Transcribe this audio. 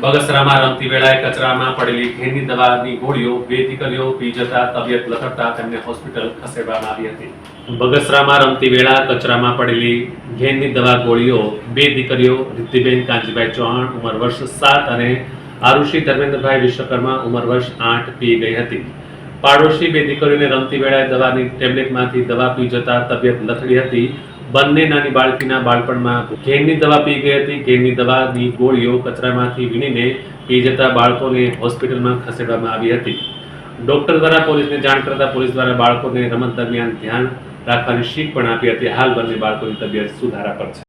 બગસરામાં રમતી વેળાએ કચરામાં પડેલી ઘેનની દવાની ગોળીઓ 2 દીકરીઓ પી જતા તબિયત લથડતા તેમને હોસ્પિટલ ખસેડવામાં આવી હતી. બગસરામાં રમતી વેળા કચરામાં પડેલી ઘેનની દવા ગોળીઓ 2 દીકરીઓ રિદ્ધિબેન કાંજીભાઈ ચૌહાણ ઉંમર વર્ષ 7 અને આરુષી ધર્મેન્દ્રભાઈ વિશ્વકર્મા ઉંમર વર્ષ 8 પી ગઈ હતી. પાડોશી 2 દીકરીઓને રમતી વેળાએ દવાની ટેબ્લેટમાંથી દવા પી જતા તબિયત લથડી હતી. બંને નાની બાળકીના બાળપણમાં ઘેનની દવા પી ગઈ હતી. ઘેનની દવાની ગોળીઓ કચરામાંથી વીણીને પી જતા બાળકોને હોસ્પિટલમાં ખસેડવામાં આવી હતી. ડોક્ટર દ્વારા પોલીસને જાણ કરતા પોલીસ દ્વારા બાળકોને રમત દરમિયાન ધ્યાન રાખવાની શીખ પણ આપી હતી. હાલ બંને બાળકોની તબિયત સુધારા પર છે.